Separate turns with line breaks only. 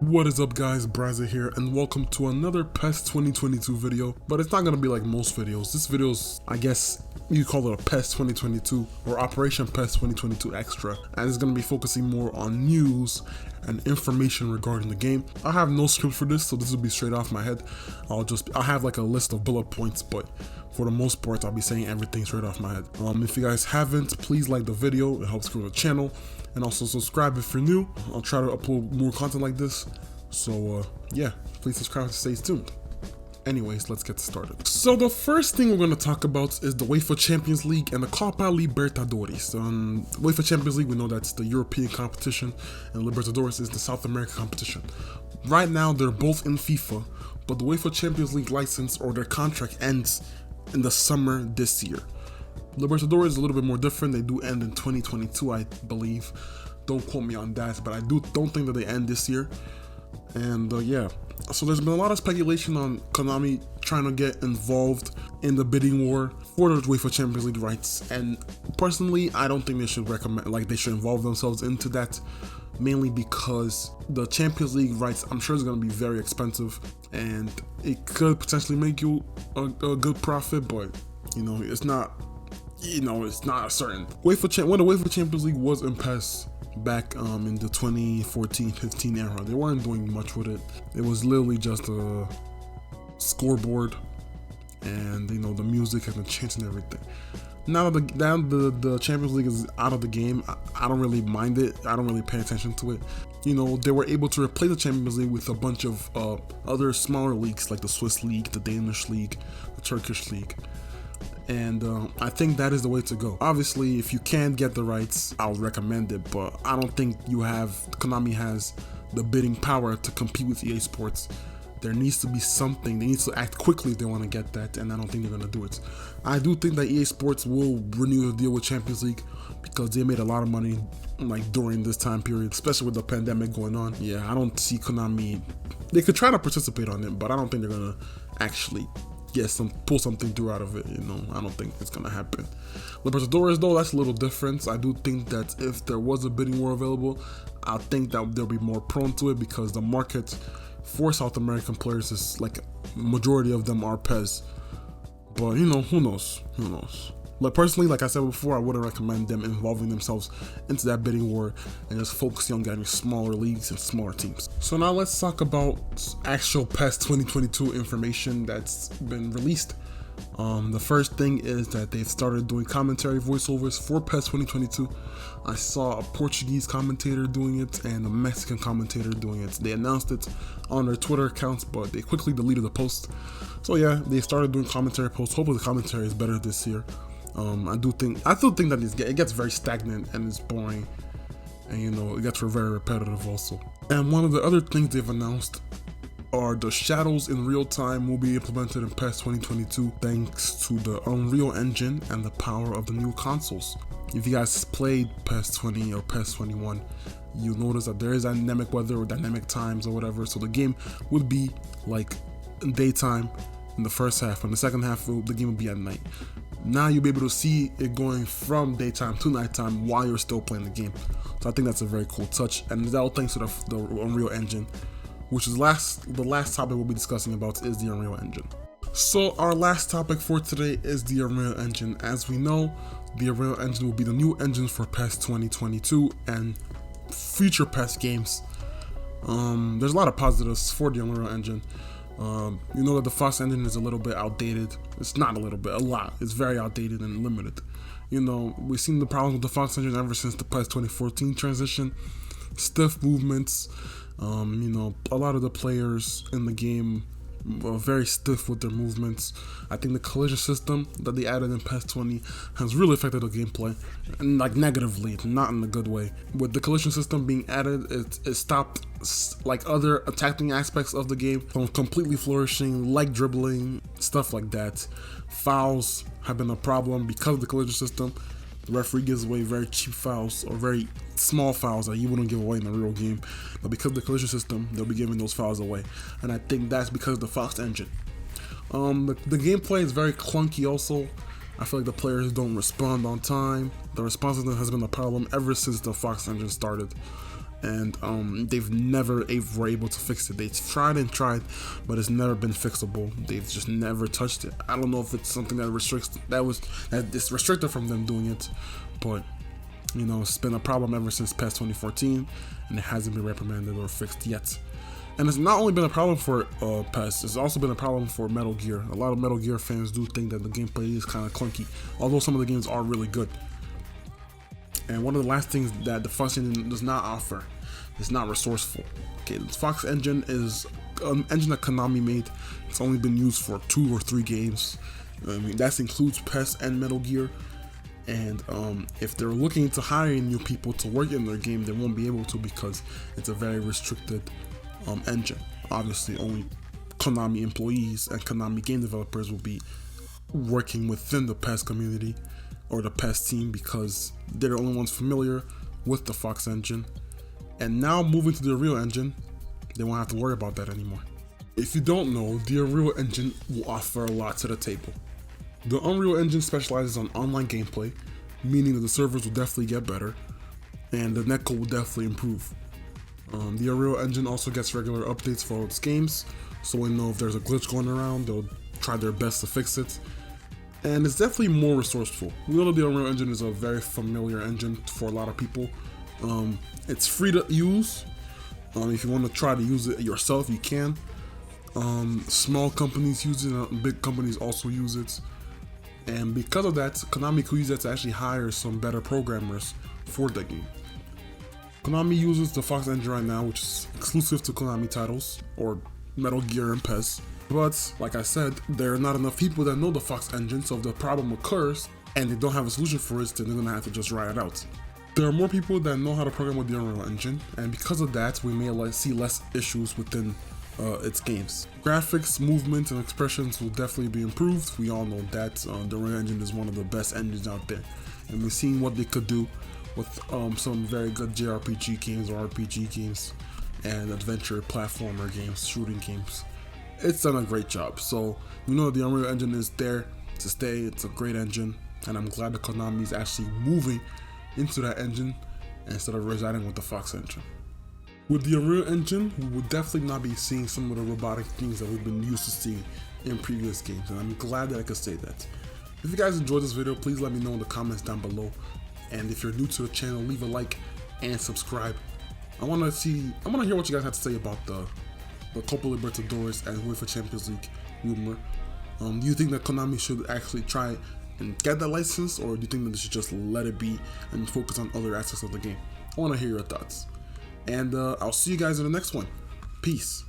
What is up guys, Braza here and welcome to another PES 2022 video, but it's not going to be like most videos. This video is, I guess you call it a PES 2022 or Operation PES 2022 Extra, and it's going to be focusing more on news and information regarding the game. I have no script for this, so this will be straight off my head. I'll have like a list of bullet points, but for the most part I'll be saying everything straight off my head. If you guys haven't, please like the video, it helps grow the channel, and also subscribe if you're new. I'll try to upload more content like this, so yeah, please subscribe to stay tuned. Anyways, let's get started. So the first thing we're going to talk about is the UEFA Champions League and the Copa Libertadores. UEFA Champions League, we know that's the European competition, and Libertadores is the South American competition. Right now they're both in FIFA, but the UEFA Champions League license or their contract ends in the summer this year. Libertadores is a little bit more different. They do end in 2022, I believe. Don't quote me on that, but I don't think that they end this year. And yeah, so there's been a lot of speculation on Konami trying to get involved in the bidding war for the UEFA Champions League rights. And personally, I don't think they should involve themselves into that, mainly because the Champions League rights, I'm sure, is going to be very expensive, and it could potentially make you a good profit, but you know, it's not certain. When the UEFA Champions League was in PES back in the 2014-15 era, they weren't doing much with it. It was literally just a scoreboard and the music and the chants and everything. Now that the Champions League is out of the game, I don't really mind it. I don't really pay attention to it. They were able to replace the Champions League with a bunch of other smaller leagues like the Swiss League, the Danish League, the Turkish League. And I think that is the way to go. Obviously, if you can get the rights, I would recommend it, but I don't think Konami has the bidding power to compete with EA Sports. There needs to be something. They need to act quickly if they want to get that, and I don't think they're going to do it. I do think that EA Sports will renew the deal with Champions League because they made a lot of money during this time period, especially with the pandemic going on. Yeah, I don't see Konami. They could try to participate on it, but I don't think they're going to actually pull something through out of it. I don't think it's gonna happen. Libertadores, though, that's a little different. I do think that if there was a bidding war available, I think that they'll be more prone to it because the market for South American players is majority of them are PES. But who knows? Personally, like I said before, I wouldn't recommend them involving themselves into that bidding war and just focusing on getting smaller leagues and smaller teams. So now let's talk about actual PES 2022 information that's been released. The first thing is that they've started doing commentary voiceovers for PES 2022. I saw a Portuguese commentator doing it and a Mexican commentator doing it. They announced it on their Twitter accounts, but they quickly deleted the post. So yeah, they started doing commentary posts. Hopefully the commentary is better this year. I still think that it gets very stagnant and it's boring, and it gets very repetitive also. And one of the other things they've announced are the shadows in real time will be implemented in PES 2022 thanks to the Unreal Engine and the power of the new consoles. If you guys played PES 20 or PES 21, you'll notice that there is dynamic weather or dynamic times or whatever, so the game would be like in daytime in the first half, and the second half the game would be at night. Now you'll be able to see it going from daytime to nighttime while you're still playing the game. So I think that's a very cool touch, and that all thanks to the Unreal Engine, which is the last topic we'll be discussing about is the Unreal Engine. So our last topic for today is the Unreal Engine. As we know, the Unreal Engine will be the new engine for PES 2022 and future PES games. There's a lot of positives for the Unreal Engine. You know that the Fox engine is a little bit outdated. It's not a little bit, a lot. It's very outdated and limited. We've seen the problems with the Fox engine ever since the PES 2014 transition. Stiff movements. A lot of the players in the game are very stiff with their movements. I think the collision system that they added in PES 20 has really affected the gameplay, and negatively, not in a good way. With the collision system being added, it stopped other attacking aspects of the game from completely flourishing, like dribbling, stuff like that. Fouls have been a problem because of the collision system. The referee gives away very cheap fouls or very small fouls that you wouldn't give away in a real game, but because of the collision system, they'll be giving those fouls away, and I think that's because of the Fox engine. The gameplay is very clunky also. I feel like the players don't respond on time. The responsiveness has been a problem ever since the Fox engine started. and they've never were able to fix it. They've tried and tried, but it's never been fixable. They've just never touched it. I don't know if it's something that it's restricted from them doing it, but you know, it's been a problem ever since PES 2014, and it hasn't been reprimanded or fixed yet. And it's not only been a problem for PES, it's also been a problem for Metal Gear. A lot of Metal Gear fans do think that the gameplay is kind of clunky, although some of the games are really good. And one of the last things that the Fox engine does not offer is not resourceful. Okay, the Fox engine is an engine that Konami made. It's only been used for 2 or 3 games. I mean, that includes PES and Metal Gear. And if they're looking to hire new people to work in their game, they won't be able to because it's a very restricted engine. Obviously, only Konami employees and Konami game developers will be working within the PES community or the PES team because they're the only ones familiar with the Fox engine. And now moving to the Unreal engine, they won't have to worry about that anymore. If you don't know, the Unreal engine will offer a lot to the table. The Unreal engine specializes on online gameplay, meaning that the servers will definitely get better and the netcode will definitely improve. The Unreal engine also gets regular updates for all its games, so we know if there's a glitch going around, they'll try their best to fix it. And it's definitely more resourceful. We know the Unreal engine is a very familiar engine for a lot of people. It's free to use. If you want to try to use it yourself, you can. Small companies use it, and big companies also use it. And because of that, Konami could use that to actually hire some better programmers for the game. Konami uses the Fox engine right now, which is exclusive to Konami titles, or Metal Gear and PES. But, like I said, there are not enough people that know the Fox engine, so if the problem occurs, and they don't have a solution for it, then they're gonna have to just write it out. There are more people that know how to program with the Unreal engine, and because of that, we may see less issues within its games. Graphics, movement, and expressions will definitely be improved. We all know that the Unreal engine is one of the best engines out there, and we've seen what they could do with some very good JRPG games or RPG games and adventure platformer games, shooting games. It's done a great job. So we know the Unreal engine is there to stay. It's a great engine, and I'm glad that Konami is actually moving into that engine instead of residing with the Fox engine. With the Unreal engine, we will definitely not be seeing some of the robotic things that we've been used to seeing in previous games, and I'm glad that I could say that. If you guys enjoyed this video, please let me know in the comments down below. And if you're new to the channel, leave a like and subscribe. I want to hear what you guys have to say about the Copa Libertadores and UEFA Champions League rumor. Do you think that Konami should actually try and get that license, or do you think that they should just let it be and focus on other aspects of the game? I want to hear your thoughts. And I'll see you guys in the next one. Peace.